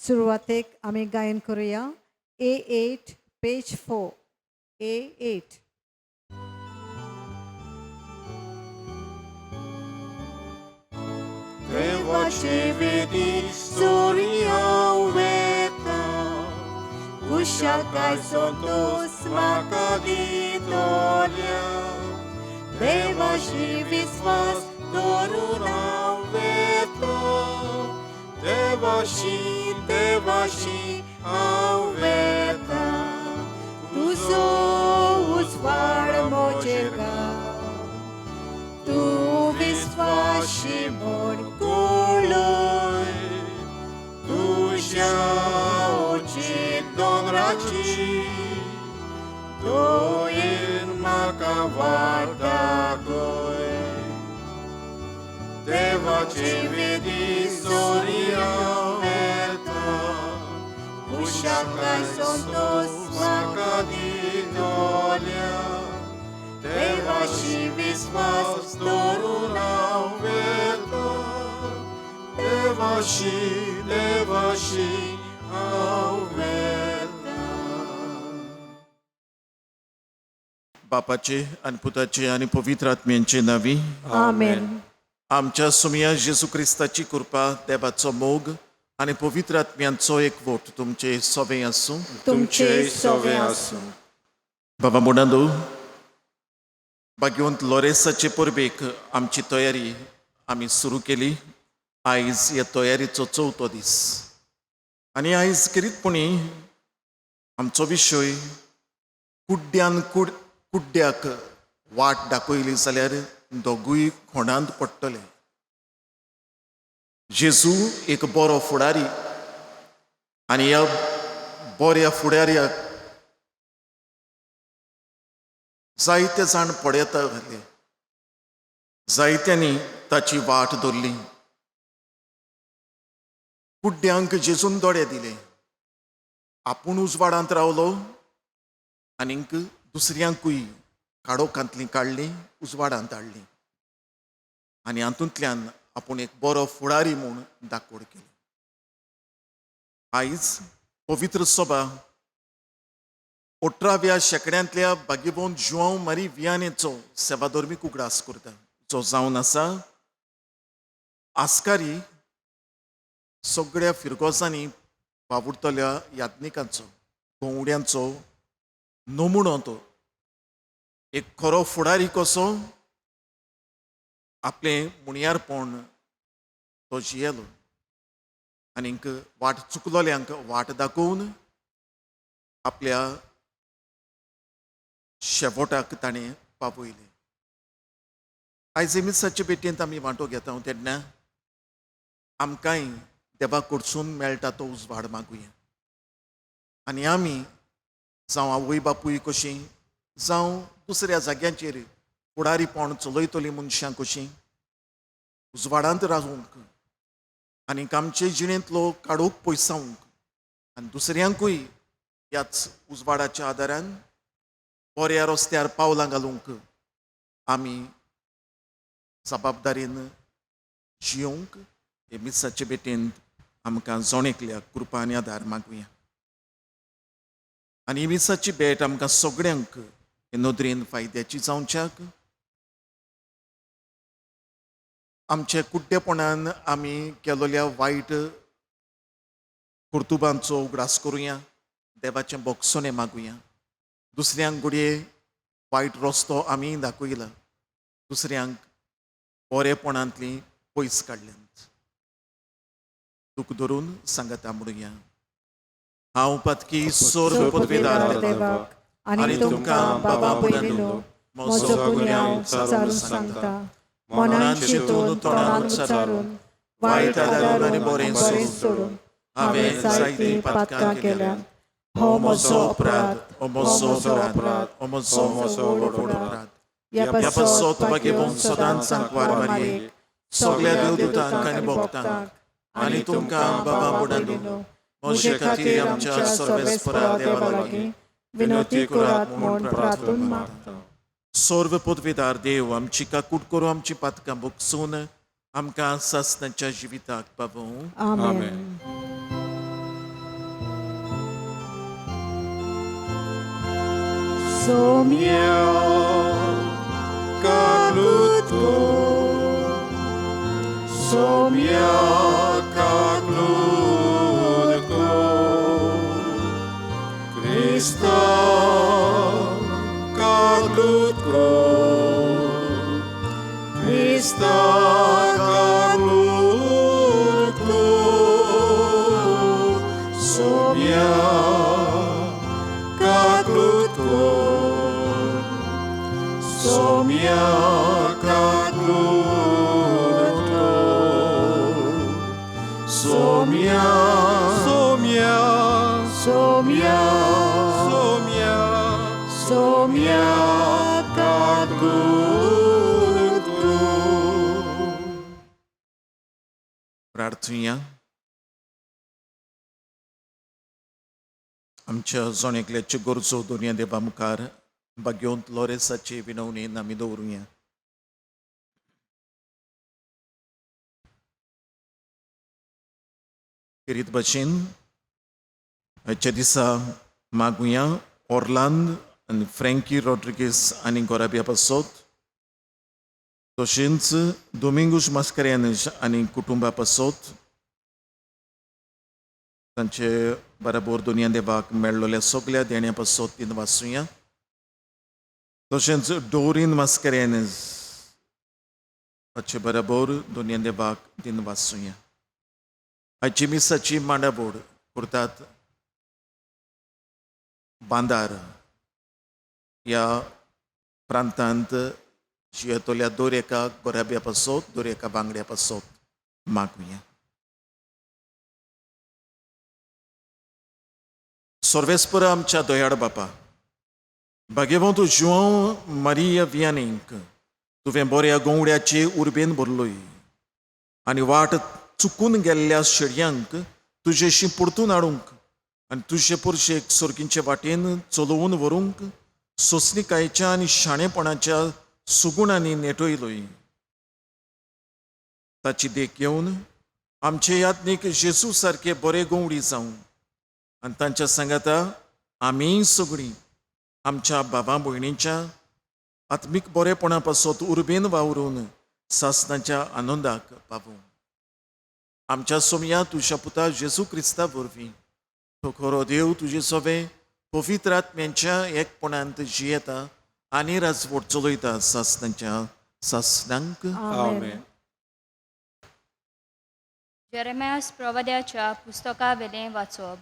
सुरुवातेक आमी गायन करूया. A8 page 4. A8. Devace vedi soria veta, Ushaka sontos makaditolia, Devashi visvas doruna veta, Devashi aveta, Tuzo usvar mochega, Tu visvashi morgului, Tu și-auci don raci, Tu in macavartagoi, Deva ce vedi soria veta, Ușacai sontos macaditolia, Deva și visvas doruna veta, Deva și aveta. बापाचे आणि पुताचे आणि पवित्र आत्म्यांचे नावी. Amen. आमच्या सुमिया जेजू क्रिस्ताची कृपा, देवाचो मोग आणि पवित्र आत्म्यांचो एकवट तुमचे सोबे आसूं. तुमचे सोवे आसूं. बाबा मुणांदू, भाग्यवंत लॉरेसाचे परबेक आमची तयारी आमी सुरू केली. आयज ह्या तयारीचो 4थो दीस आनी आयज करीतपणी आमचो विशय कुड्ड्याक वाट दाखयली जाल्यार दोगूय खोंडांत पडटले. जेजू एक बरो फुडारी आनी ह्या बऱ्या फुडाऱ्याक जायते जाण पडयता घाले. जायत्यांनी ताची वाट धरली. कुड्ड्यांक जेजून दोळे दिले. आपूण उजवाडांत रावलो आनीक दुसऱ्यांकूय काडोखांतलीं काडलीं, उजवाडांत हाडलीं. आनी हातूंतल्यान आपूण एक बरो फुडारी म्हूण दाखोवड केली. आयज पवित्र सभा 18व्या शेंकड्यांतल्या भाग्यवंत जुआंव मारी वियानेचो सेवाधर्मीक उगडास करता, जो जावन आसा आस्कारी सगळ्या फिरगोसांनी वावुरतल्या यात्निकांचो, गोवड्यांचो नमुनो. तो एक खरो फुडारी कसो आपलें मुणयारपण तो जियेलो आनीक वाट चुकलोल्यांक वाट दाखोवन आपल्या शेवटाक ताणें पावयलें. आयज एमिसाचे भेटेंत आमी वांटो घेता तेन्ना आमकांय देवा कडसून मेळटा तो उजवाड मागुया. आनी आमी जावं आवय बापूय कशीं, जावं दुसऱ्या जाग्यांचेर फुडारीपण चलयतलीं मनशां कशीं उजवाडांत रावूंक आनीक आमचे जिणेंतलो काडोख पयसावंक आनी दुसऱ्यांकूय ह्याच उजवाडाच्या आदारान बऱ्या रस्त्यार पावलां घालूंक आमी जबाबदारेन जियोंक हे मिसाचे भेटेंत आमकां जोणेकल्या कृपा आनी आदार मागुया. आनी ही मिसाची भेट आमकां सगळ्यांक हे नदरेन फायद्याची जावच्याक आमच्या कुड्डेपणान आमी केलोल्या वायट कर्तुबांचो उगडास करुया. देवाचें बोगसोणें मागुया. दुसऱ्यांक घडये वायट रस्तो आमी दाखयला, दुसऱ्यांक बरेपणांतली पयस काडल्यांत. दूख धरून सांगता म्हणुया. हांव पातकी सोर्व पदवीदार देवाक आनी तुमकां बाबा पयलेलो म्हजो गुन्यांव चालून सांगता. मनान चिंतून तोंडान उच्चारून वायट आदारून आनी बरें सोडून हांवें जायतीं पातकां केल्यात. हो म्हजो अपराध, हो म्हजो अपराध, हो म्हजो व्हड अपराध. ह्या पासत भाग्यवंत सदांच सांकवार मारयेक, सगळ्या देवदूतांक आनी भक्तांक आनी तुमकां बाबा बुडालो म्हजे खातीर आमच्या सर्वेस्परा देवा लागीं विनंती करात म्हूण प्रार्थून मागता. सर्व पदवीदार देव आमची काकूट करून आमची पातकां भोगसून आमकां सासणाच्या जिविताक पावूं. आमेन. Somia Kaglutko, Somia Kaglutko, Krista Kaglutko, Krista Kaglutko, Somia Kaglutko, Somia Kaglutko, Somia, Somia, Somia Somia, Somia Kaglutko. प्रार्थूया. आमच्या जोणेकल्याच्यो गरजो दोनया देवा मुखार बागेवंत लोरेसाचे विनवणेन आमी दवरुया. खेरीत भाशेन आयच्या दिसा मागुया ऑर्लांद आनी फ्रँकी रॉड्रिगीस आनी गोराबिया पासत, तशेंच दोमिंगूस मास्कारेन्स आनी कुटुंबा पासत तांचे बराबर दोनया देवाक मेळ्ळोल्या सगळ्या देण्या पासत तीन वाचुया. तशेंच डोरीन मास्कारेन्स हाचे बराबर दोनया देवाक दिन वाचुया. आयची मिसाची मांडाबोड करतात बांदार ह्या प्रांतांत जी येतोल्या दर एका गोराब्या पासत दर एका बांगड्या पासत मागुया. सर्वेस्पर आमच्या दोयाड बापा, भाग्यवंत जुआंव मारिया वियानीक तुवें बऱ्या गोंवड्याचे उर्बेन भरलोय आनी वाट चुकून गेल्ल्या शेडयांक तुजेशी परतून हाडूंक आनी तुजे पुरशेक सर्गींचे वाटेन चलोवन व्हरूंक सोंसणीकायेच्या आनी शाणेपणाच्या सुगुणांनी नेटयलोय. ताची देख घेवन आमचे यात्नीक जेजू सारके बरे गोंवडी जावं आनी तांच्या सांगाता आमी सगळीं आमच्या बाबा भयणींच्या आत्मीक बरेपणा पासत उर्बेन वावरून सासणाच्या आनंदाक पावूं. आमच्या सोमया तुज्या पुता जेजू क्रिस्ता वरवीं तो खरो देव तुजे सोबे पवित्र आत्म्यांच्या एकपणांत जियेता आनी राजवट चलयता सासणाच्या सासणांक. Amen. जेरेमियास प्रवाद्याच्या पुस्तका वेलें वाचप.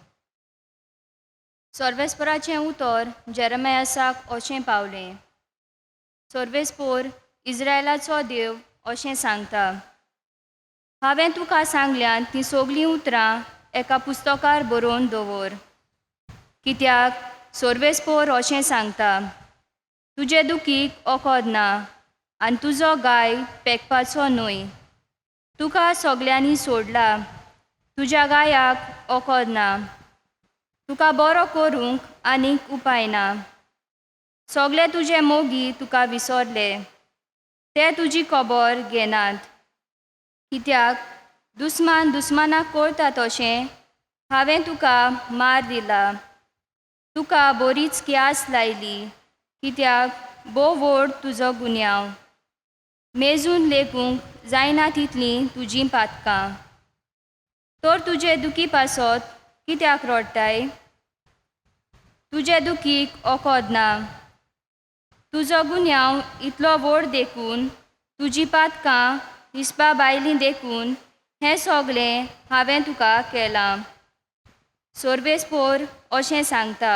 सर्वेस्पराचें उतर जेरेमियासाक अशें पावलें. सर्वेस्पोर इस्रायलाचो देव अशें सांगता, हांवें तुका सांगल्यान तीं सगळीं उतरां एका पुस्तकार बरोवन दवर. कित्याक सर्वेस्पोर अशें सांगता, तुजे दुखीक ओकोद ना आनी तुजो गाय पेकपाचो न्हय. तुका सगळ्यांनी सोडला, तुज्या गायाक ओकोद ना. तुका बरो करूंक आनीक उपाय ना. सगळे तुजे मोगी तुका विसरले, ते तुजी खबर घेनात. कित्याक दुस्मान दुस्मानाक करता तशें हांवें तुका मार दिला. तुका बरीच क्यास लायली, कित्याक भोव व्हड तुजो गुन्यांव. मेजून लेखूंक जायना तितलीं तुजीं पातकां. तर तुजे दुखी पासत कित्याक रडटाय? तुजे दुखीक ओकोद ना. तुजो गुन्यांव इतलो व्हड देखून, तुजीं पातकां हिसपा भायलीं देखून हें सगळें हांवें तुका केलां. सर्वेस्पोर अशें सांगता,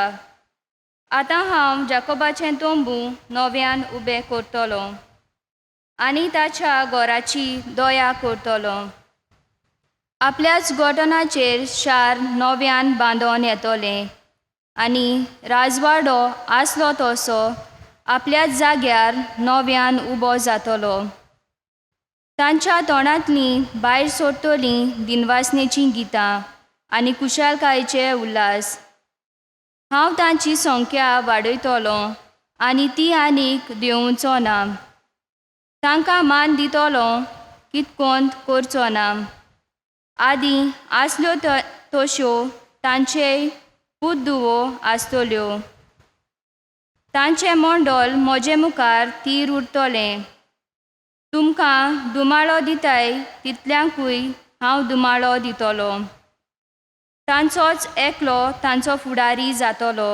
आतां हांव जाकोबाचें तोंबू नव्यान उबें करतलों आनी ताच्या घोराची दया करतलो. आपल्याच घोटनाचेर शार नव्यान बांदोन येतोलें आनी राजवाडो आसलो तसो आपल्याच जाग्यार नव्यान उबो जातलो. तांच्या तोंडांतलीं भायर सोडटलीं दिनवासनेचीं गितां आनी कुशालकायेचे उल्हास. हांव तांची संख्या वाडयतलों आनी ती आनीक देंवचो ना. तांकां मान दितलो कितकोंत करचो ना. आदीं आसल्यो तश्यो तांचेय पुतधुवो आसतल्यो. तांचें मोंडोल म्हजे मुखार तीर उरतलें. तुमकां दुमाळो दिताय तितल्यांकूय हांव दुमाळो दितलो. तांचोच एकलो तांचो फुडारी जातलो.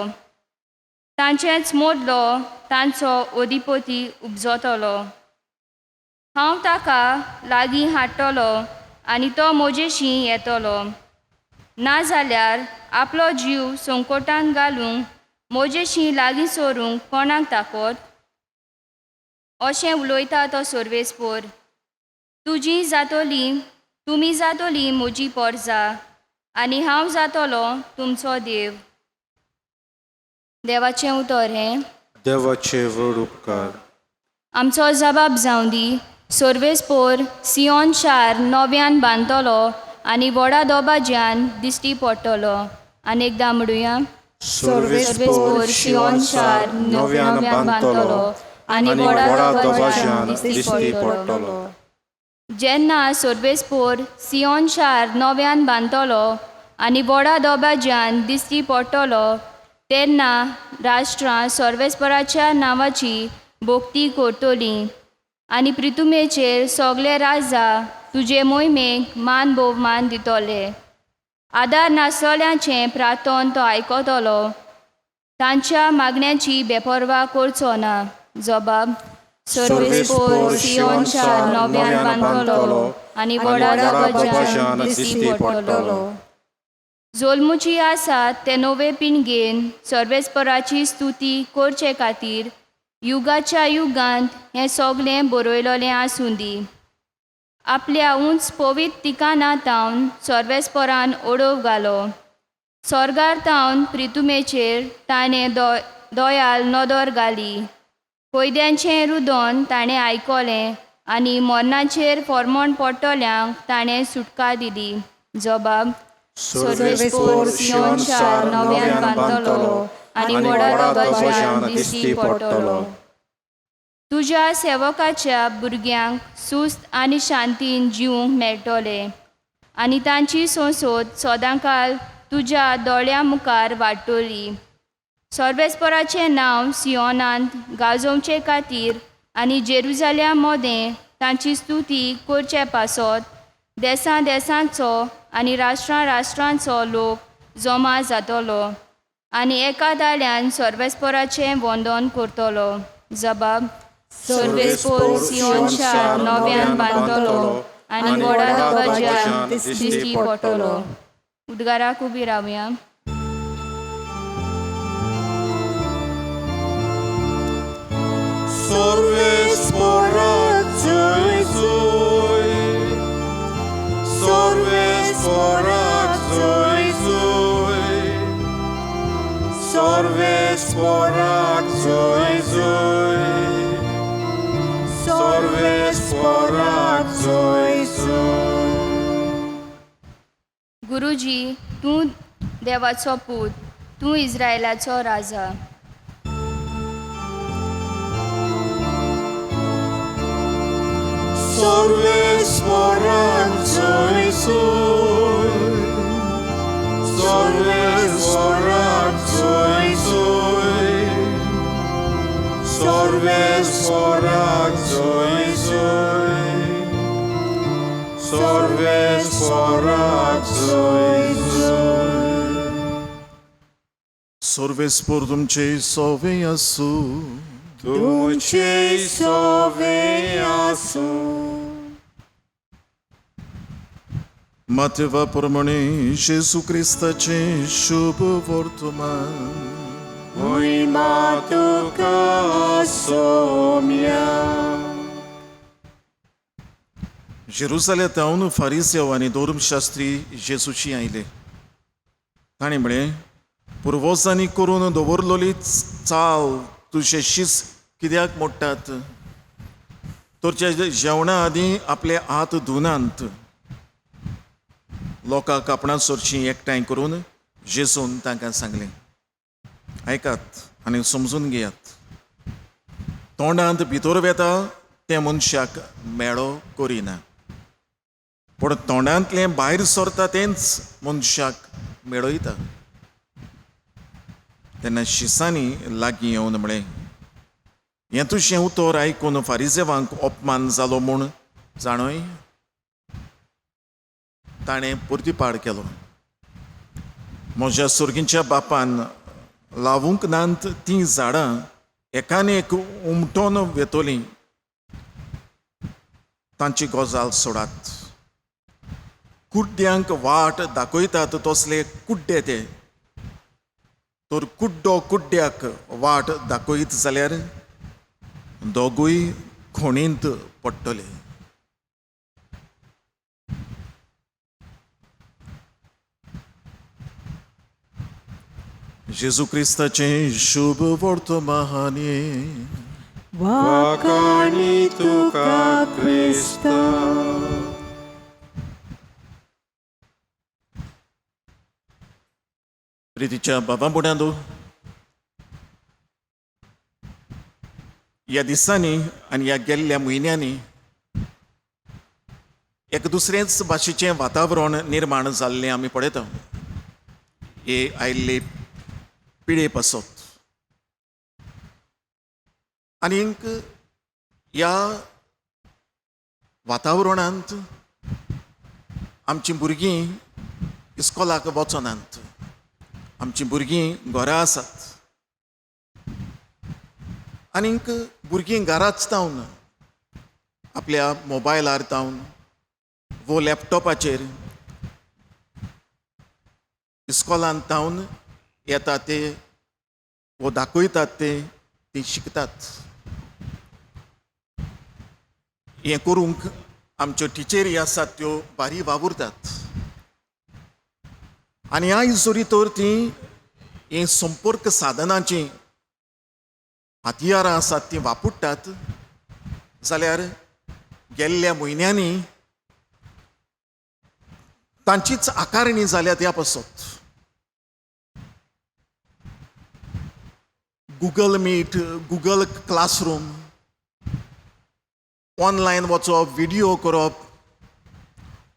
तांचेच मोदलो तांचो ओदिपोती उपजतलो. हांव ताका लागीं हाडटलो आनी तो म्हजेशी येतलो. नाजाल्यार आपलो जीव संकटांत घालूंक म्हजेशी लागीं सोरूंक कोणाक ताकत? अशें उलयता तो सर्वेस्पोर. तुमी जातोली म्हजी पोरजां आनी हांव जातलो तुमचो देव. देवाचें उतर हें. देवाचे व्हड उपकार. आमचो जबाब जावं दी. सर्वेस्पोर सियोन शार नव्यान बांदतलो आनी व्हडा दोबाज्यान दिश्टी पडटलो. आनी एकदां म्हणुया. सर्वेस्पोर सियोन शार नव्यान बांदतलो आनी व्हडा दोबाज्यान दिश्टी पडटलो. जेन्ना सर्वेस्पोर सियोन शार नव्यान बांदतलो आनी व्हडा दोबाज्यान दिश्टी पडटलो तेन्ना राष्ट्रां सर्वेस्पराच्या नांवाची भोक्ती करतलीं आनी पृथ्वीचेर सगळे राजा तुजे मोहिमेक मान भोवमान दितले. आदार नासतल्यांचें प्रार्थन तो आयकतलो. तांच्या मागण्यांची बेपरवा करचो ना. जबाब. सर्वेस्पोर सियोन शार नव्यान बांदतलो आनी व्हडा दोबाज्यान दिश्टी पडटलो. जोल्मुची आसात ते नवे पिणगेन सर्वेस्पराची स्तुती करचे खातीर युगाच्या युगांत हें सगळें बरयलोलें आसूं दी. आपल्या उंच पवित्र ठिकाणांतावन सर्वेस्परान ओडव घालो. स्वर्गांतावन पृथ्वीचेर ताणें दोयाल नदर घाली. कोयद्यांचें रुदन ताणें आयकलें आनी मरणाचेर फर्मोण पडटल्यांक ताणें सुटका दिली. जबाब. सर्वेस्पोर सियोन शार नव्यान बांदतलो आनी व्हडा दोबाज्यान दिश्टी पडटलो. तुज्या सेवकाच्या भुरग्यांक सुस्त आनी शांतीन जिवंक मेळटलें आनी तांची संसद सदांकाल तुज्या दोळ्यां मुखार वाडटली. सर्वेस्पराचें नांव सियोनांत गाजोवचे खातीर आनी जेरुजालेम मदें तांची स्तुती करचे पासत देसां देसांचो आनी राष्ट्रां राष्ट्रांचो लोक जमा जातलो आनी एका दाळ्यान सर्वेस्पराचें वंदन करतलो. जबाब. सर्वेस्पोर सियोन शार नव्यान बांदतलो आनी व्हडा दोबाज्यान दिश्टी पडटलो. उद्गाराक उबी रावया. सर्वेस्पोराक जय जय. सर्वेस्पोराक जय जय. सर्वेस्पोराक जय जय. सर्वेस्पोराक जय जय. गुरुजी, तूं देवाचो पूत, तूं इस्रायलाचो राजा. सर्वेस्पोराक जय जय. सर्वेस्पोराक जय जय. सर्वेस्पोराक जय जय. सर्वेस्पोराक जय जय. सर्वेस्पोर तुमचे सोवे आसूं. तुमचे सोवे आसूं. मातेवा प्रमाणे जेजू क्रिस्ताचें शुभ वर्तमान. महिमा तुका सोम्या. जेरुसालेमांतून फारिसेव आनी धर्मशास्त्री जेजूची आयले. ताणें म्हळें, पुर्वजांनी करून दवरलोली चाल तुजे शीस कित्याक मोडटात? तुज्या जेवणा आदीं आपले हात धुनात. लोकांक आपणा सोरचीं एकठांय करून जेजून तांकां सांगलें, आयकात आनी समजून घेयात. तोंडांत भितर वेता तें मनशाक मेळो करिना, पूण तोंडांतलें भायर सरता तेंच मनशाक मेळयता. तेन्ना शिसांनी लागीं येवन म्हळें, हें तुजें उतर आयकून फारिसेवांक अपमान जालो म्हूण जाणय. ताणें परतीपाड केलो, म्हज्या सुर्गीच्या बापान लावूंक नात तीं झाडां एकान एक उमटोन वेतोलीं, तांची गजाल सोडात. कुड्ड्यांक वाट दाखयतात तसले कुड्डे ते, तर कुड्डो कुड्ड्याक वाट दाखयत जाल्यार दोगूय खोणींत पडटले. जेजू क्रिस्ताचें शुभ वर्तमानी. वाकाणी तुका क्रिस्त. प्रितीच्या बाबा बुड्यांदो, ह्या दिसांनी आनी ह्या गेल्ल्या म्हयन्यांनी एक दुसरेच भाशेचें वातावरण निर्माण जाल्लें आमी पळयता. हे आयिल्ले पिळे पासत आनीक ह्या वातावरणांत आमचीं भुरगीं इस्कॉलाक वचनात, आमचीं भुरगीं घरा आसात, आनीक भुरगीं घराच तावन आपल्या मोबायलार तावन वो लॅपटॉपाचेर इस्कॉलांत तावन येतात ते वो दाखयतात ते ती शिकतात. हें करूंक आमच्यो टिचेरी आसात त्यो बारी वावुरतात. आनी आयज जोरी तर तीं हे संपर्क साधनाचीं हातियारां आसात तीं वापरतात, जाल्यार गेल्ल्या म्हयन्यांनी तांचीच आकारणी जाल्या त्या पासत. Google meet, Google classroom, online वचप, व्हिडियो करप,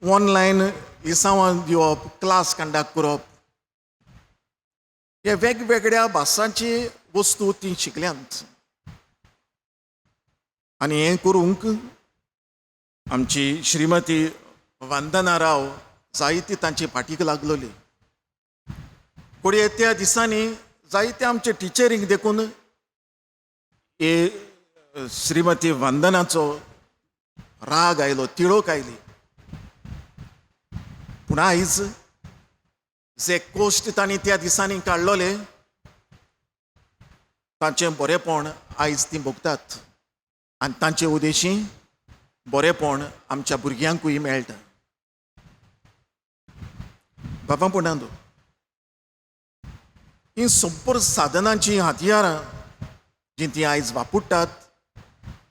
ऑनलायन लिसांवां दिवप, क्लास कंडक्ट करप, हे वेगवेगळ्या भासांची वस्तू ती शिकल्यांत. आनी हें करूंक आमची श्रीमती वंदना राव जायती तांचे फाटीक लागलोली. पूण त्या दिसांनी जायते आमचे टिचरींक देखून हे श्रीमती वंदनाचो राग आयलो, तिळोक आयली. पूण आयज जे कश्ट तांणी त्या दिसांनी काडलोले तांचें बरेंपण आयज तीं भोगतात आनी तांचे उदेशी बरेंपण आमच्या भुरग्यांकूय मेळटा. बाबा पुणांदो, ही संपर्क साधनांची हातियारां जीं तीं आयज वापरतात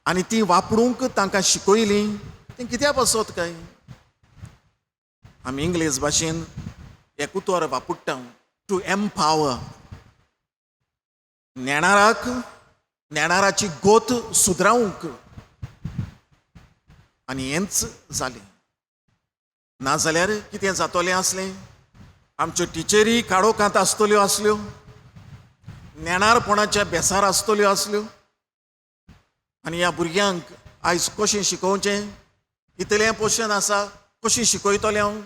आनी तीं वापरूंक तांकां शिकयलीं तीं कित्याक पासत काय? आमी इंग्लीश भाशेन एक उतर वापरता, टू एम्पावर. नेणाराची गोत सुदरावंक. आनी हेंच जालें. नाजाल्यार कितें जातलें आसलें? आमच्यो टिचरी काडोकांत आसतल्यो आसल्यो, नेणारपणाच्या बेसार आसतल्यो आसल्यो, आनी ह्या भुरग्यांक आयज कशें शिकोवचें इतलें पोशन आसा, कशें शिकयतलें हांव?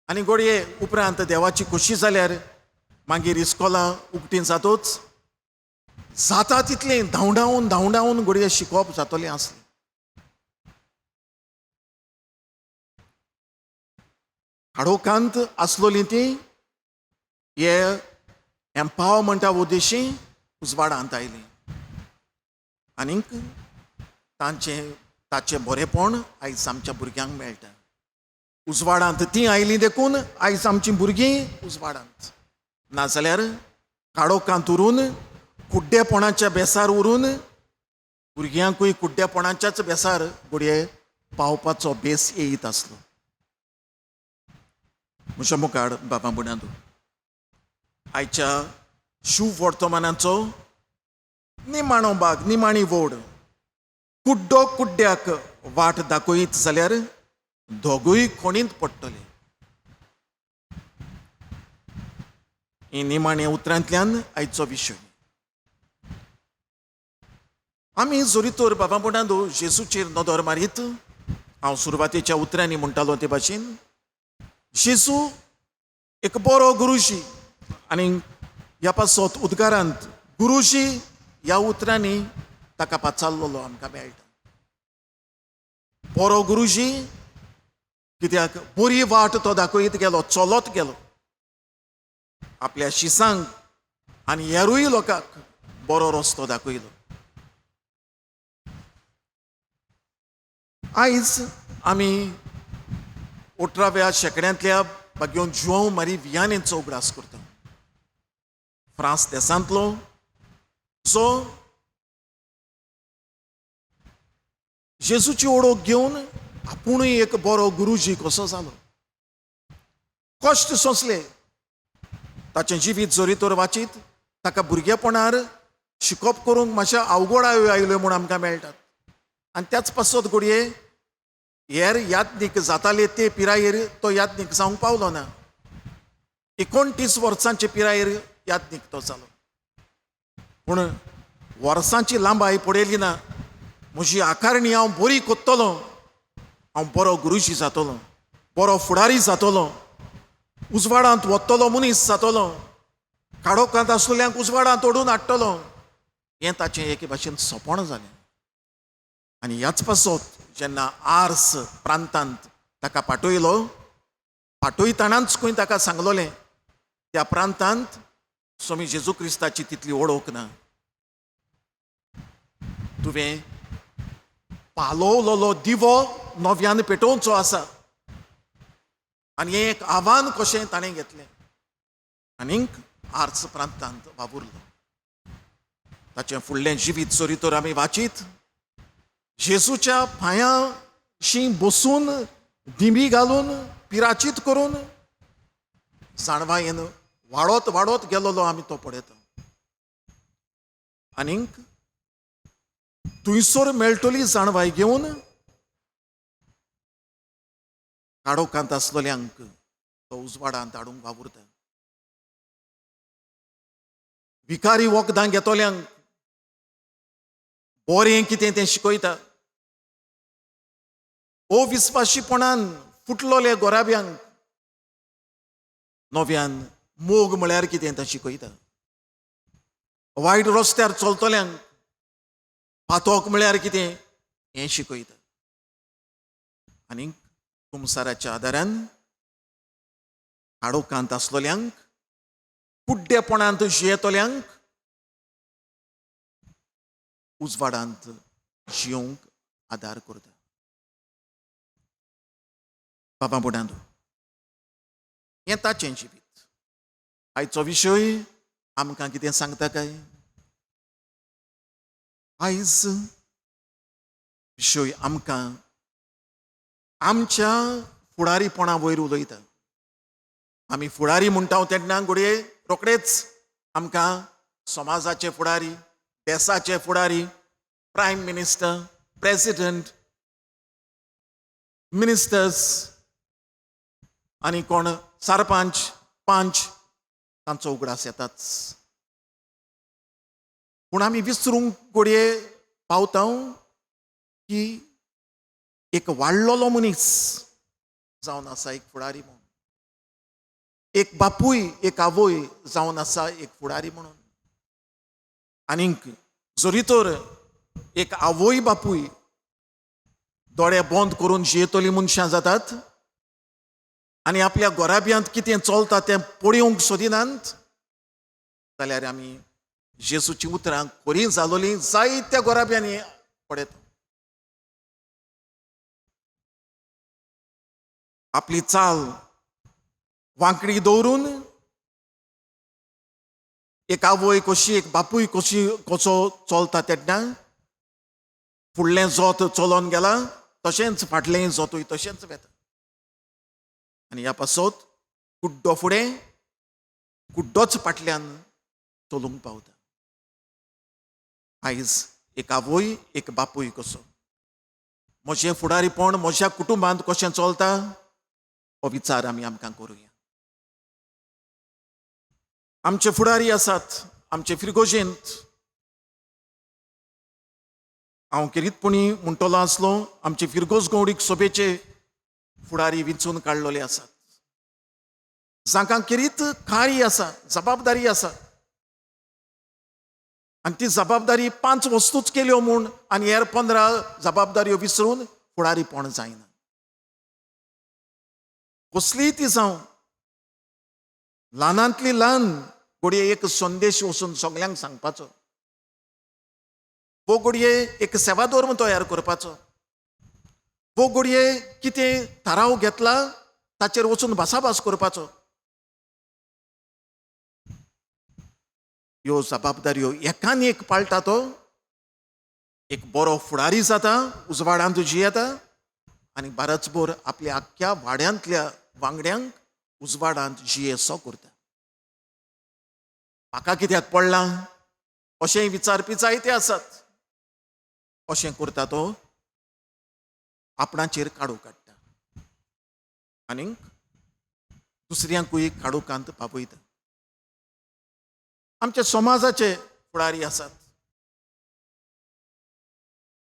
आनी घडये उपरांत देवाची खोशी जाल्यार मागीर इस्कॉलां उक्तीं जातूच जाता तितलें धांवडावन घडये शिकोवप जातलें आसलें. काडोकांत आसलोलीं तीं हे एम्पावरमेंटा उद्देशी उजवाडांत आयलीं. आनीक ताचें बरेंपण आयज आमच्या भुरग्यांक मेळटा. उजवाडांत तीं आयलीं देखून आयज आमचीं भुरगीं उजवाडांत. नाजाल्यार काडोकांत उरून कुड्डेपणाच्या बेसार उरून भुरग्यांकूय कुड्डेपणाच्याच बेसार घडये पावपाचो बेस येयत आसलो. म्हज्या मुखार बाबा बुणांदो, आयच्या शुभ वर्तमानाचो निमाणो भाग, निमाणी वोड. कुड्डो कुड्ड्याक वाट दाखयत जाल्यार दोगूय खोणींत पडटले. ही निमाण्या उतरांतल्यान आयचो विशय. आमी जोरीतोर बाबा बुडांदो जेजूचेर नदर मारीत हांव सुरवातेच्या उतरांनी म्हणटालो ते भाशेन जेजू एक बरो गुरुजी आनी ह्या पासत उद्गारांत गुरुजी ह्या उतरांनी ताका पाचारलेलो आमकां मेळटा. बरो गुरुजी कित्याक बरी वाट तो दाखयत गेलो, चलत गेलो आपल्या शिसांक आनी हेरूय लोकांक बरो रस्तो दाखयलो. आयज आमी 18व्या शेंकड्यांतल्या भाग्योन जुआंव मारी वियानेचो उगडास करता. फ्रांस देशांतलो जो जेजूची ओळख घेवन आपुणूय एक बरो गुरुजी कसो जालो. कश्ट सोंसले, ताचें जिवीत जोरीतोर वाचीत ताका भुरगेपणार शिकोवप करूंक मातशें अवघड आयल्यो म्हूण आमकां मेळटात. आनी त्याच पासत घडये हेर यात्नीक जाताले ते पिरायेर तो यात्नीक जावंक पावलो ना. 29 वर्सांचे पिरायेर यात्नीक तो जालो. पूण वर्सांची लांबाय पडयली ना. म्हजी आकारणी हांव बरी कोत्तलो, हांव बरो गुरुजी जातलो, बरो फुडारी जातलो, उजवाडांत वतलो मनीस जातलो, काडोकांत आसलेल्यांक उजवाडांत ओडून हाडटलो, हें ताचें एके भाशेन सोपण जालें. आनी ह्याच पासत जेन्ना आर्स प्रांतांत ताका पाठयलो, पाठयतनाच खंय ताका सांगलोलें त्या प्रांतांत स्वामी जेजू क्रिस्ताची तितली ओळख ना. तुवें पालोवलोलो दिवो नव्यान पेटोवचो आसा. आनी हें एक आव्हान कशें ताणें घेतलें आनीक आर्स प्रांतांत वावुरलो. ताचें फुडलें जिवीत चोरीतोर आमी वाचीत जेजूच्या पांयाशी बसून दिमी घालून पिराचीत करून जाणवायेन वाडत वाडत गेलोलो आमी तो पळयता. आनीक थंयसर मेळटली जाणवाय घेवन काडोकांत आसलेल्यांक तो उजवाडांत हाडूंक वावुरता. विकारी वखदां घेतोल्यांक बरें कितें तें शिकयता. अविस्वाशीपणान फुटलोले गोराब्यांक नव्यान मोग म्हळ्यार कितें तें शिकयता. वायट रस्त्यार चलतल्यांक पातोक म्हळ्यार कितें हें शिकयता. आनीक तुमसाराच्या आदारान काडोकांत आसलेल्यांक कुड्डेपणांत जियेतल्यांक उजवाडांत जियोंक आदार करता. बाबा बुडांदो हें ताचें जिवीत. आयचो विशय आमकां कितें सांगता काय? आयज विशय आमकां आमच्या फुडारीपणा वयर उलयता. आमी फुडारी म्हणटा तेन्ना घडये रोखडेच आमकां समाजाचे फुडारी, देशाचे फुडारी, प्रायम मिनिस्टर, प्रेसिडेंट, मिनिस्टर्स आनी कोण सरपंच, पंच तांचो उगडास येताच. पूण आमी विसरूंक घडये पावता की एक वाडलोलो मनीस जावन आसा एक फुडारी म्हणून. एक बापूय एक आवय जावन आसा एक फुडारी म्हणून. आनीक जरी तर एक आवय बापूय दोळे बंद करून जियेतली मनशां जातात आनी आपल्या गोराब्यांत कितें चलता तें पळोवंक सोदिनात जाल्यार आमी जेजूची उतरां खरी जालोलीं जायत्या गोराब्यांनी पळयता. आपली चाल वांकडी दवरून एक आवय कशी एक बापूय कसो चलता तेन्ना फुडलें जोत चलोन गेला तशेंच फाटलें जोतूय तशेंच वेता. आनी ह्या पासत कुड्डो फुडें कुड्डोच फाटल्यान चलूंक पावता. आयज एक आवय एक बापूय कसो म्हजें फुडारीपण म्हज्या कुटुंबांत कशें चलता हो विचार आमी आमकां करुया. आमचे फुडारी आसात आमचे फिरगोजेंत हांव किरीतपणी म्हणटलो आसलो आमचे फिरगोज गवडीक सोबेचे फुडारी विंचून काडलेले आसात जांकां किरीत खारी आसा जबाबदारी आसा आनी ती जबाबदारी 5 वस्तूच केल्यो म्हूण आनी हेर 15 जबाबदाऱ्यो विसरून फुडारीपण जायना कसलीय ती जावं ल्हानांतली ल्हान घडये एक संदेश वचून सगल्यांक सांगपाचो वो घडये एक सेवा धर्म तयार करपाचो वो घडये कितें थाराव घेतला ताचेर वचून भासाभास करपाचो ह्यो जबाबदाऱ्यो एकान एक पाळटा तो एक बरो फुडारी जाता उजवाडांत जियेता आनी बारचभर आपल्या आख्ख्या वाड्यांतल्या वांगड्यांक उजवाडांत जियेसो करता म्हाका कित्याक पडलां अशेंय विचारपी जायते आसात अशें करता तो आपणाचेर काडू काडटा आनीक दुसऱ्यांकूय काडूकांत पावयता आमच्या समाजाचे फुडारी आसात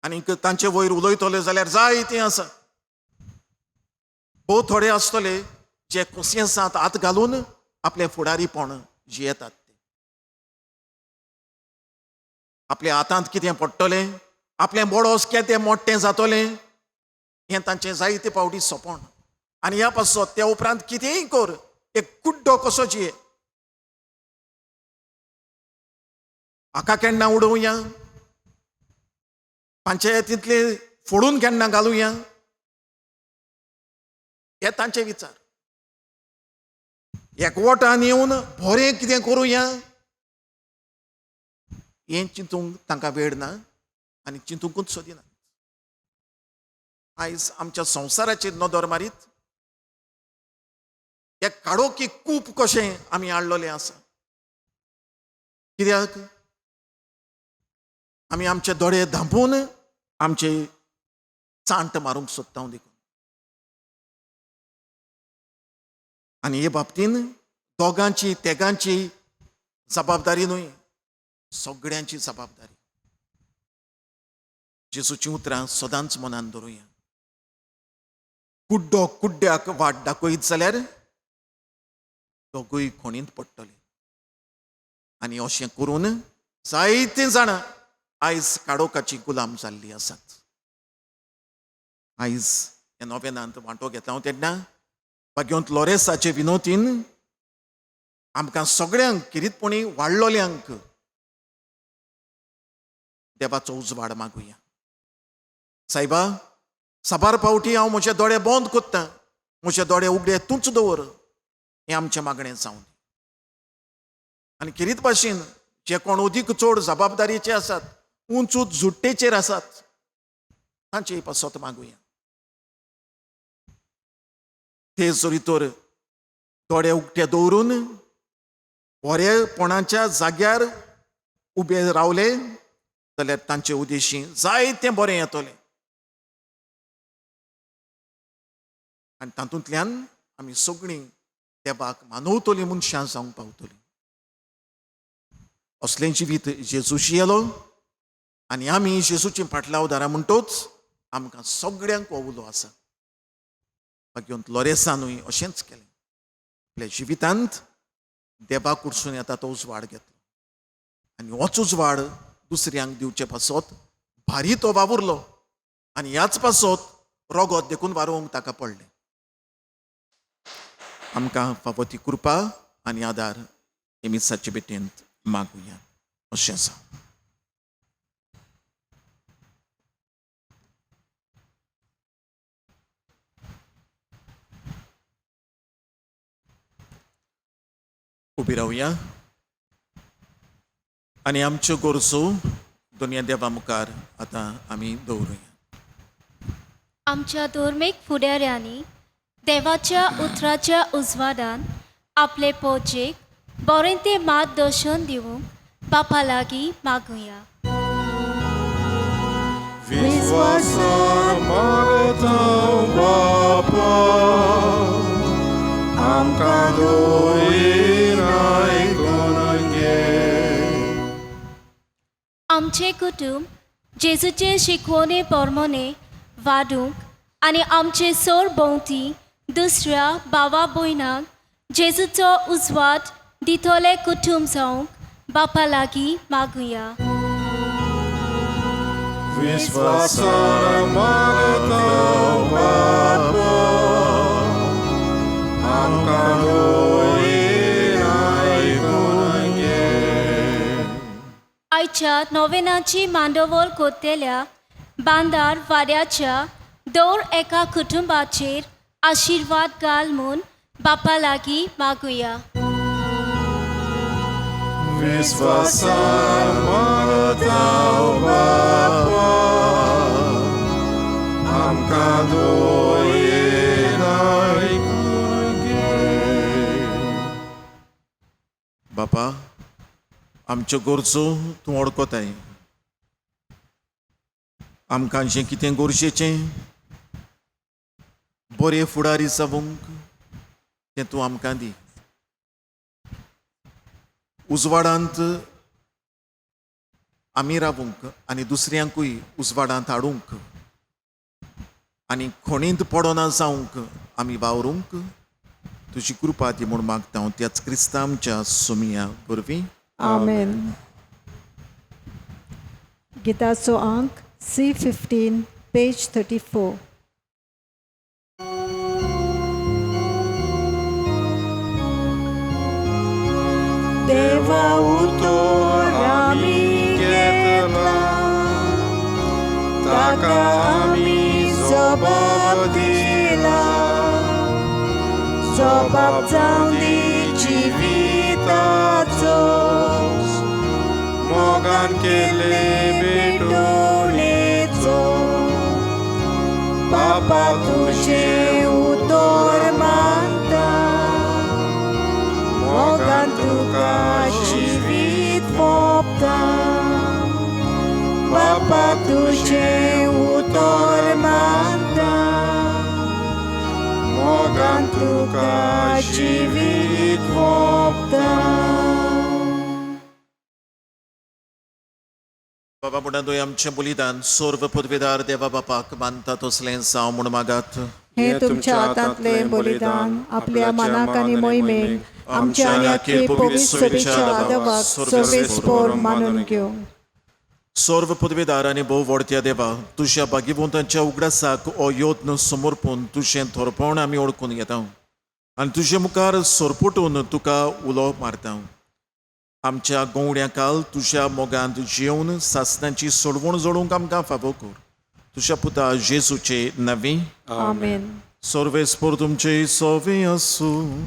आनीक तांचे वयर उलयतले जाल्यार जायते आसा भोव थोडे आसतले जे कोसियेंसांत हात घालून आपले फुडारीपण जियेतात आपल्या हातांत कितें पडटलें आपलें बोडोस केदें मोठें जातलें हें तांचें जायते पावटी सोंपण आनी ह्या पासत त्या उपरांत कितेंय कर एक कुड्डो कसो जिये हाका केन्ना उडोवया पंचायतींतले फोडून केन्ना घालुया हे तांचे विचार एकवटान येवन बरें कितें करुया हें चिंतूंक तांकां वेळ ना आनी चिंतूंकूच सोदिना आयज आमच्या संवसाराचेर नदर मारीत हे काडोकी कूप कशें आमी हाडलेलें आसा कित्याक आमी आमचे दोळे धांपून आमचे चांट मारूंक सोदता देखून आनी हे बाबतीन दोगांची तेगांची जबाबदारी न्हय सगळ्यांची जबाबदारी जेजूची उतरां सदांच मनान दवरुया कुड्डो कुड्ड्याक वाट दाखयत जाल्यार दोगूय खणींत पडटले आनी अशें करून जायते जाणां आयज काडोकाची गुलाम जाल्ली आसात आयज ह्या नोवेनांत वांटो घेता हांव तेन्ना भाग्यवंत लोरेसाचे विनोतीन आमकां सगळ्यांक किरीतपणी वाडलोल्यांक देवाचो उजवाड मागुया सायबा साबार फावटी हांव म्हजे दोळे बंद कोत्ता म्हजे दोळे उगडे तूंच दवर हें आमचें मागणें जावन आनी किरीत भाशेन जे कोण अदीक चड जबाबदारीचे आसात उंच झुट्टेचेर आसात तांचे पासत मागुया ते जरी तर दोळे उगटे दवरून बरेपणाच्या जाग्यार उबे रावले जाल्यार तांचे उद्देशी जायतें बरें येतलें आनी तातूंतल्यान आमी सगळीं देवाक मानवतलीं मनशां जावंक पावतलीं असलें जिवीत जेजूशी येलो आनी आमी जेजूची फाटलावदारां म्हणटोच आमकां सगळ्यांक हो उलो आसा भाग्यवंत लोरेसानूय अशेंच केलें आपल्या जिवितांत देवाक कडसून येता तो उजवाड घेतलो आनी होच उजवाड दुसऱ्यांक दिवचे पासत भारी तो वावुरलो आनी ह्याच पासत रोगत देखून वारोवंक ताका पडलें आमकां फावो ती कृपा आनी आदार एमिसाचे भेटेंत मागुया अशें आसा उबी रावया आनी आमच्यो गरजो दुनिया देवा मुखार आतां आमी दवरुया आमच्या धर्मीक फुडाऱ्यांनी देवाच्या उतराच्या उजवाडान आपले पोचेक बरें तें मार्गदर्शन दिवंक बापा लागीं मागुया विश्वासान मागता बापा आमकां दोयेन आयकून आमचे कुटुंब जेजूचे शिकवणे प्रमाणे वाडूंक आनी आमचे सोर भोंवती दुसऱ्या भावा भयणांक जेजूचो उजवाड दितोले कुटुंब जावंक बापा लागीं मागुया. विश्वासान मागता बापा, आमकां दोयेन आयकून घे. आयच्या नोवेनाची मांडोवळ कोत्तेल्या बांदार वाड्याच्या दर एका कुटुंबाचेर आशिर्वाद घाल म्हूण बापा लागीं मागुया. विश्वासान मागता बापा, आमकां दोयेन आयकून घे. बापा, आमच्यो गरजो तूं वळखताय. आमकां जें कितें गरजेचें बरे फुडारी जावंक तें तूं आमकां दी. उजवाडांत आमी रावूंक आनी दुसऱ्यांकूय उजवाडांत हाडूंक आनी खणींत पडना जावंक आमी वावरूंक तुजी कृपा दी म्हूण मागता हांव त्याच क्रिस्तांच्या सुमया वरवीं. आमेन. गिताचो अंक C15 पेज 34. देवा उतर आमी घेतला, ताका आमी जबाब दिला. जबाब जावं दी जिविताचो, मोगान केले भेटोळेचो. बापा तुझे उतर मानता, मोगान तुका जिवीत पोपता. बापा तुझे उतर मानता, मोगान तुका जिवीत पोपता. बाबा म्हणून आमचें बलिदान सर्व पदवेदार देवा बापाक मानता तसलें जावं म्हूण मागात. हे तुमच्या हातांतलें बलिदान आपल्या मनाक आनी मोहिमेक आमच्या आनी आख्खे पवित्र सभेच्या आदवाक सर्वेस्पोर मानून घेवं. सर्व पदवेदार आनी भोव व्हडत्या देवा, तुज्या भागीवंतांच्या उगडासाक हो यत्न समर्पून तुजें थोरपण आमी ओळखून घेता आनी तुजे मुखार सोरपटून तुका उलो मारता. आमच्या गोवड्याकाल तुज्या मोगांत जेवन सासणांची सोडवण जोडूंक आमकां फावो कर. तुज्या पुता जेजूचे नवी. आमेन. सर्वेस्पोर तुमचे सोवे आसूं.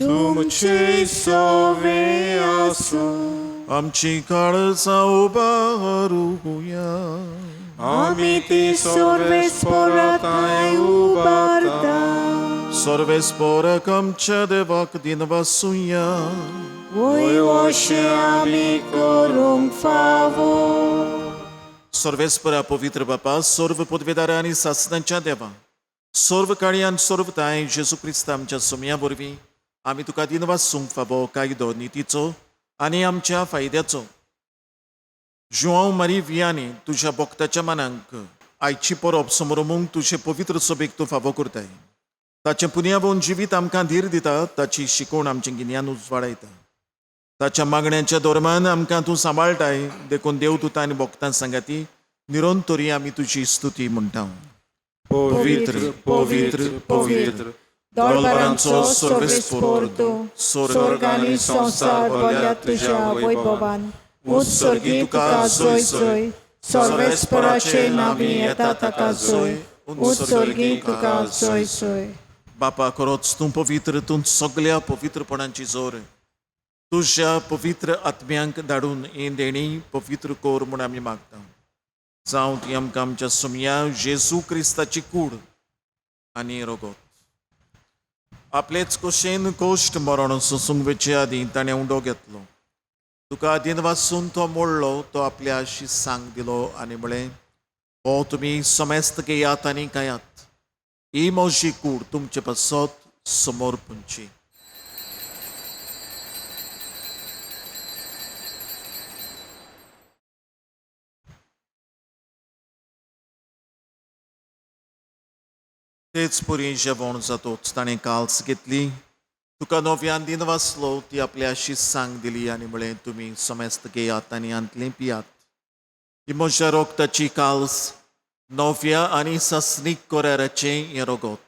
तुमचे सोवे आसूं. आमची काळजां उबारूया. आमी ती सर्वेस्पोरांताय उबारता. सर्वेस्पोराक आमच्या देवाक दिनवासुया. वय अशें आमी करूंक फावो. सर्वेस्परा पवित्र बापा, सर्व पदवेदारा आनी सासणांच्या देवा, सर्व काळी आनी सर्व ताय जेजू क्रिस्त आमच्या सुमया वरवीं आमी तुका दिनवासूंक फावो कायदो नितीचो आनी आमच्या फायद्याचो. जुआंव मारी वियानी तुज्या भक्ताच्या मनांक आयची परब समोरमूंक तुजे पवित्र सभेक तूं फावो करताय. ताचें पुण्यावून जिवीत आमकां धीर दिता, ताची शिकवण आमचें गिन्यान उजवाडायता. ताच्या मागण्यांच्या दरम्यान आमकां तूं सांबाळटाय. देखून देवदूत आनी भक्तां सांगाती निरंतरी आमी तुजी स्तुती म्हणटा. पवित्र पवित्र पवित्र दोळबारांचो सर्वेस्पोर तूं, स्वर्ग आनी संवसार भरल्यात तुज्या वैभवान. उत्सर्गी तुका जय जय. सर्वेस्पराचे नांवी येता ताका जय. उत्सर्गी तुका जय जय. बापा, खरोच तूं पवित्र, तूं सगळ्या पवित्रपणांची जोर. तुज्या पवित्र आत्म्यांक धाडून ही देणी पवित्र कोर म्हूण आमी मागता. जावं ती आमकां आमच्या सुमया जेजू क्रिस्ताची कूड आनी रोगोत. आपलेच कुशेन कोश्ट मरण सोसूंक वेचे आदीं ताणें उंडो घेतलो. तुका आदीन वाचून तो मोडलो, तो आपल्या शिसांक दिलो आनी म्हळें, हो तुमी समेस्त घेयात आनी खायात. ही म्हजी कूड तुमचे पासत समोर पुंची. तेच पुरी जेवण जातोच ताणें काल्स घेतली, तुका नव्यान दिन वाचलो ती आपल्या शिस्सांक दिली आनी म्हळें तुमी समेस्त घेयात आनी अंतलें पियात. ही म्हज्या रोगताची काल्स नव्या आनी सस्नीक कोराराचें हें रोगोत.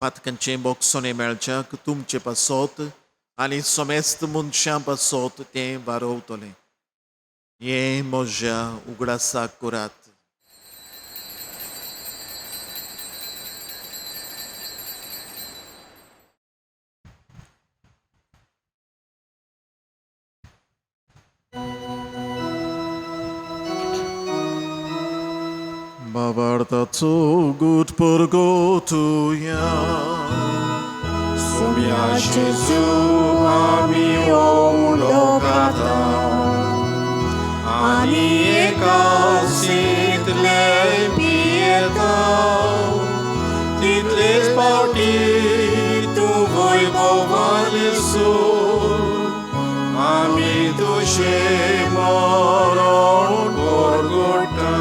पातकांचें बोगसोने मेळच्याक तुमचे पासत आनी समेस्त मनशां पासत तें वारोवतलें. हें म्हज्या उगडासाक करात. Bavartaco gut purgotuja. Sumia Jezu ami oulokata. Ani ekasit pieta. Title spauti tu voi povalesul. Ami duše moron porgota.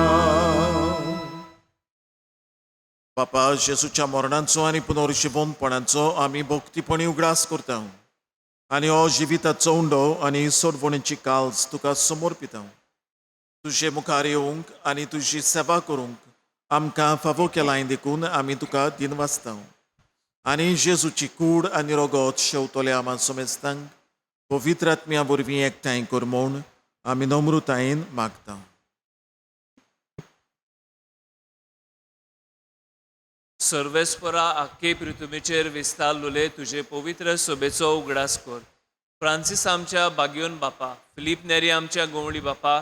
बापा जेसूच्या मरणाचो आनी पुनर्जिवनपणाचो आमी भोक्तीपणी उगडास करता आनी हो जिविताचो उंडो आनी सोडवणेची काल्स तुका समर्पिता. तुजे मुखार येवंक आनी तुजी सेवा करूंक आमकां फावो केलाय देखून आमी तुका दिन वाचता आनी जेजूची कूड आनी रोगोत शेवतोल्या आमा समेस्तांक पवित्र आत्म्या वरवीं एकठांय कर म्हूण आमी नम्रतायेन मागता. सर्वेस्परा आख्खे पृथ्वीचेर विस्तारलोले तुजे पवित्र सोबेचो उगडास कर. फ्रांसीस आमच्या बागयोन बापा, फिलीप नेरी आमच्या गोवळी बापा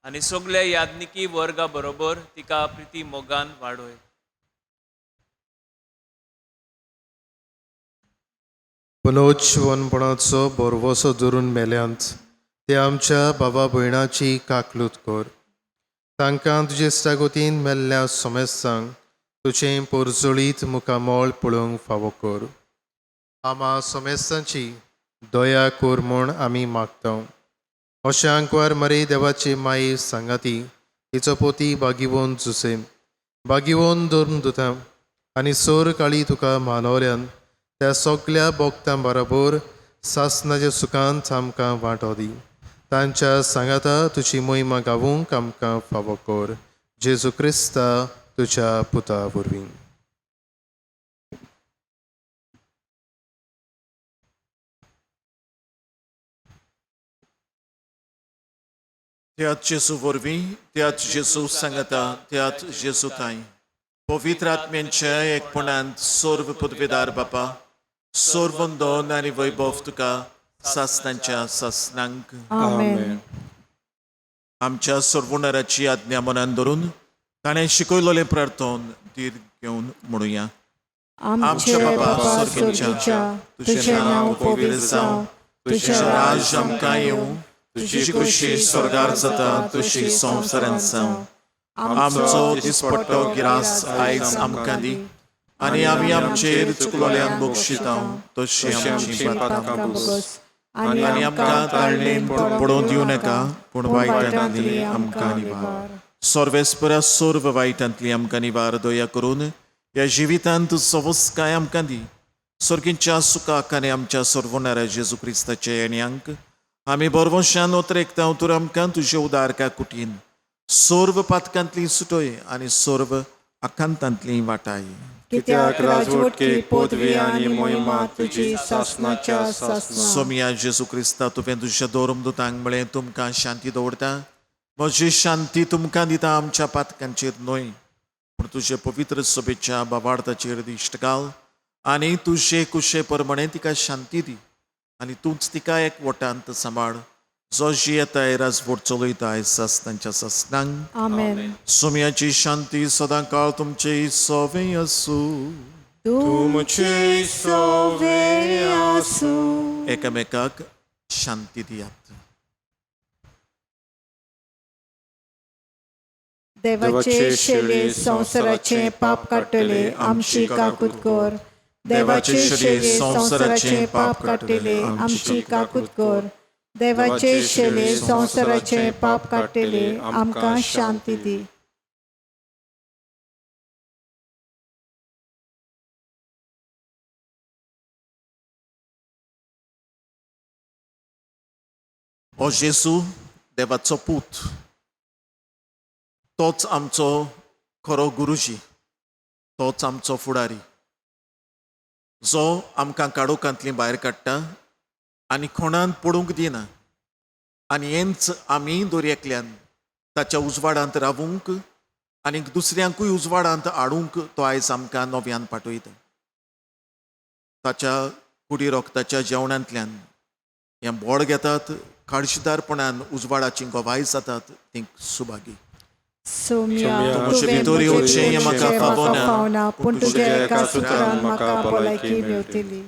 आनी सगल्या याज्ञिकी वर्गा बरोबर तिका प्रिती मोगान वाडोय. पुनोज्जीवनपणाचो बोरवोसो धरून मेल्यांत ते आमच्या बाबा भयणाची काकलूत कर. तांकां तुजे इश्टागोतीन मेल्ल्या समेस्तांक तुजें पोरजोळीत मुखामोळ पळोवंक फावो कर. आमा समेस्तांची दया कर म्हूण आमी मागता. अशें आंकवार मरे देवाची माई सांगाती तिचो पोती बागिवोन जुसे बागिवोन धरून दुता आनी सोर काळी तुका मानवल्यान त्या सगल्या भोगतां बरोबर सासणाच्या सुखांत आमकां वांटो दी. तांच्या सांगाता तुजी मोहिमा गावूंक आमकां फावो कर. जेजू क्रिस्ता तुझ्या पुता वरवीं. त्यात जेजू वरवीं, त्यात जेजू सांगता, त्यात जेजू ताई. पवित्र आत्म्यांच्या एकपणांत सर्व पदवेदार बापा, सर्वंदोन आनी वैभव तुका सासणांच्या सासणांक. आमेन. आमच्या सर्वोणाराची आज्ञा मनान धरून ताणें शिकयलोलें प्रार्थन धीर घेवन म्हणुया. आमचे बाबा स्वर्गीच्या, तुझें नांव पवित्र जावं, तुझें राज आमकां येवं, तुजी खुशी स्वर्गार जाता तशी संवसारांत जावं. आमचो दिसपट्टो गिरास आयज आमकां दी आनी आमी आमचेर चुकलोल्यांक बक्षिता तशी आमची पातकां बोगस आनी आमकां ताळणेन पडोवन दिवं नाका पूण वायटांतली आमकां निवार. सर्वेस्परा सर्व वायटांतली आमकां निवार दया करून ह्या जिवितांत सवस्काय आमकां दी. सर्गींच्या सुखाक आनी आमच्या सर्वोणाऱ्या जेजू क्रिस्ताच्या येण्याक आमी बरवशान ओतरेकता तर आमकां तुजे उदारका कुटीन सर्व पातकांतली सुटोय आनी सर्व आकांतांतली वाटाय. कित्याक राजवटकी पदवी आनी मोहिमा तुजी सासणाच्या सासणां. सोमिया जेजू क्रिस्ता तुवें तुज्या दोरमदूतांक म्हळें तुमकां शांती दवरता. म्हजी शांती तुमकां दिता, आमच्या पातकांचेर न्हय पूण तुजे पवित्र सभेच्या बाबार्थाचेर दिश्ट घाल आनी तुजे कुशे प्रमाणे तिका शांती दी आनी तूंच तिका एकवटांत सांबाळ. जो जियेताय राजवट चलयताय सासणांच्या सासणांक. आमेन. सोम्याची शांती सदां काळ तुमचे सोवें आसूं. तुमचे सोवे आसूं. एकामेकाक शांती दियात. देवाचे शेळे संवसाराचे पाप काडटले आमची काकूत कर. देवाचे शेळे संवसाराचे पाप काडटले आमची काकूत कर. देवाचे शेळे संवसाराचे पाप काडटले आमकां शांती दी. हो जेजू देवाचो पूत, तोच आमचो खरो गुरुजी, तोच आमचो फुडारी, जो आमकां काडोखांतली भायर काडटा आनी कोणान पडूंक दिना, आनी हेंच आमी दर्यातल्यान ताच्या उजवाडांत रावूंक आनी दुसऱ्यांकूय उजवाडांत हाडूंक तो आयज आमकां नव्यान पाठयता. ताच्या कुडी रोगताच्या जेवणांतल्यान हें बोड घेतात, काळशीदारपणान उजवाडाची गोवाय जातात ती सुभागी. सोम्या तुजे तुवें भितर येवचें हें म्हाका म्हाका फावना, फावना, पूण तुज्या तुज्या एका एका सुत्रान सुत्रान म्हाका म्हाका भलायकी भलायकी मेळटली.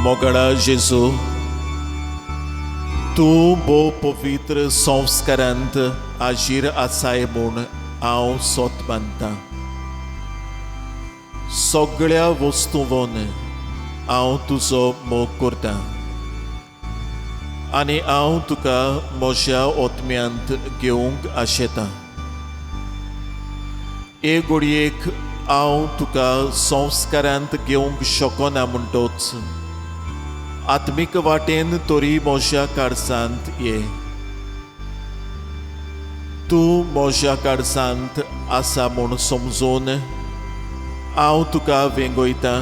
मोगळा जेजू, तूं भोव पवित्र संस्कारांत आजीर आसाय म्हूण हांव सोत बांदतां. सगळ्या वस्तूंवन हांव तुजो मोग करतां आनी हांव तुका म्हज्या ओतम्यांत घेवंक आशेतां. हे घडयेक हांव तुका संस्कारांत घेवंक शकना म्हणटोच आत्मीक वाटेन तरी म्हज्या कारसांत ये. तूं म्हज्या कारसांत आसा म्हूण समजून हांव तुका वेंगयतां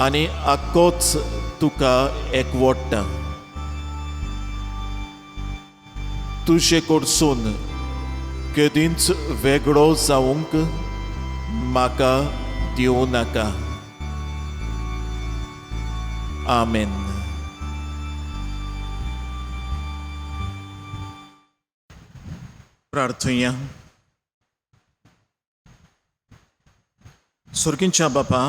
आनी आख्खोच तुका एकवटतां. तुजे कडसून केदींच वेगळो जावंक म्हाका दिवं नाका. आमेन. प्रार्थुया. स्वर्गींच्या बापा,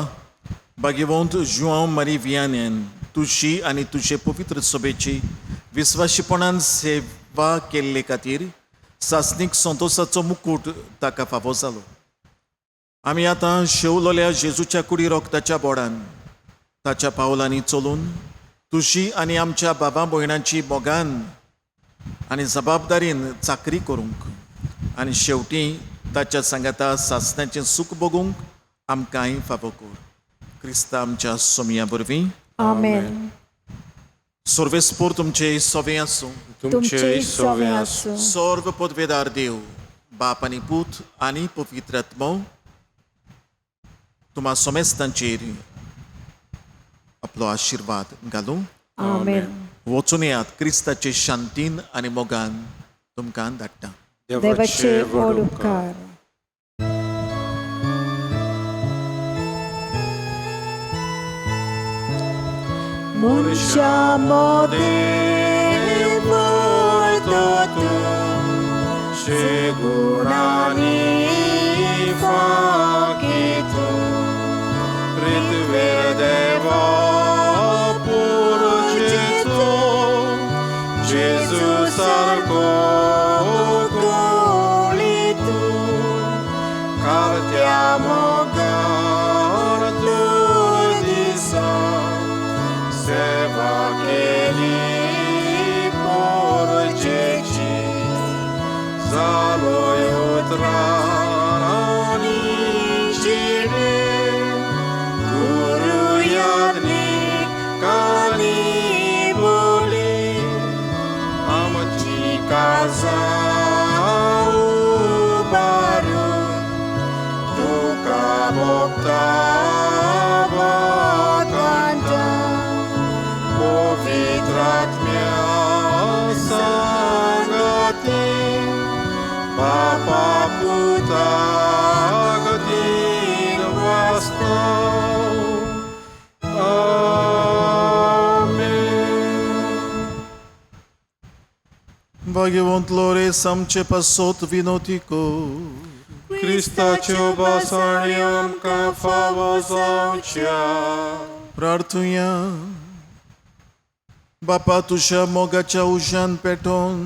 भाग्यवंत जुआंव मारी वियानेन तुजी आनी तुजे पवित्र सभेची विस्वाशीपणान सेवा केल्ले खातीर सासणीक संतोशाचो मुकूट ताका फावो जालो. आमी आतां शेवलोल्या जेजूच्या कुडी रोगताच्या बोडान ताच्या पावलांनी चलून तुजी आनी आमच्या बाबा भयणांची मोगान आनी जबाबदारीन चाकरी करूंक आनी शेवटी ताच्या सांगाता सासणाचें सूख भोगूंक आमकांय फावो कर. क्रिस्ता आमच्या सोमया वरवीं. आमेन. सर्वेस्पोर तुमचे सोवे आसूं. तुमचे सोवे आसूं. सर्व पदवेदार देव, बाप आनी पूत आनी पवित्र आत्मो तुम्हा सोमेस्तांचेर आपलो आशिर्वाद घालूं. आमेन. वचून येयात क्रिस्ताचे शांतीन आनी मोगान तुमकां धाडटा. देवाचे व्हड उपकार. मनशा मोदेव वरतो तूं, गुणांनी फाकीतो पृथ्वीर देवा पुरुषेचो जेजू सारको गोळी तूं कार्त्या मोगार तूं दिसा सेवा केली पोरजेची जालो उतरानी चिडे गुरु यादनी कानी बोली आमची काजा उबारून तुका भोगता पवित्रात्म्या सांगती बापा पुता गतीर वाचता. भाग्यवंत लोरेस आमचे पासोत विनोती को. क्रिस्ताच्यो बासाणी आमकां फावो जावच्या. प्रार्थुया. बापा तुझ्या मोगाच्या उज्यान पेटोवन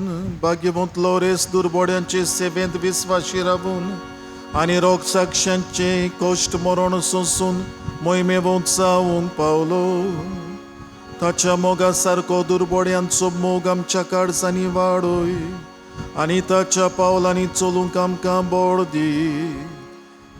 भाग्यवंत लोरेस दुर्बोड्यांचे सेवेंत विस्वाशी रावून आनी रोग साक्षांचे कश्ट मरण सोंसून मोहिमेवंत जावंक पावलो. ताच्या मोगा सारको दुर्बोड्यांचो मोग आमच्या काळजांनी वाडोय आनी ताच्या पावलांनी चलूंक आमकां बोड दी.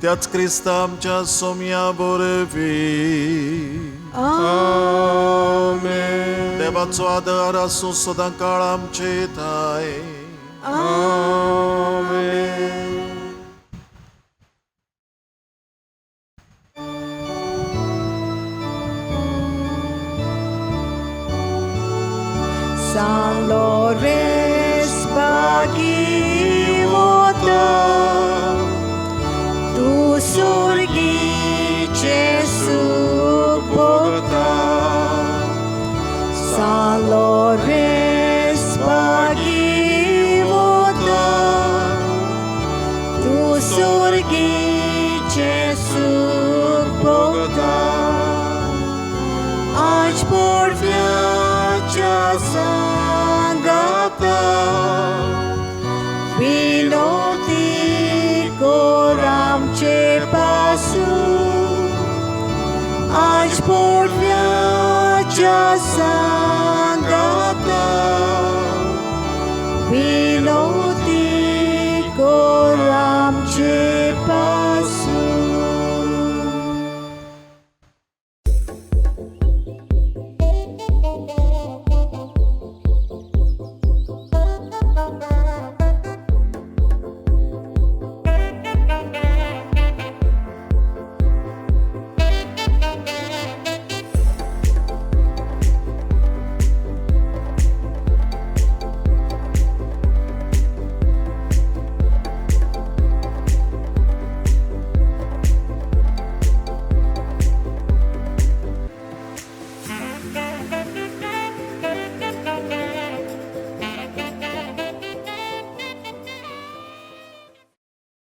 त्याच क्रिस्ता आमच्या सोम्या बरवी. आमेन. देवाचो आदार आसूं सदां काळ आमचे थाय. आमेन. San Lorenz Bagivota, tu surghice sub Bogota. San Lorenz Bagivota, tu surghice sub Bogota. Aci por viața sa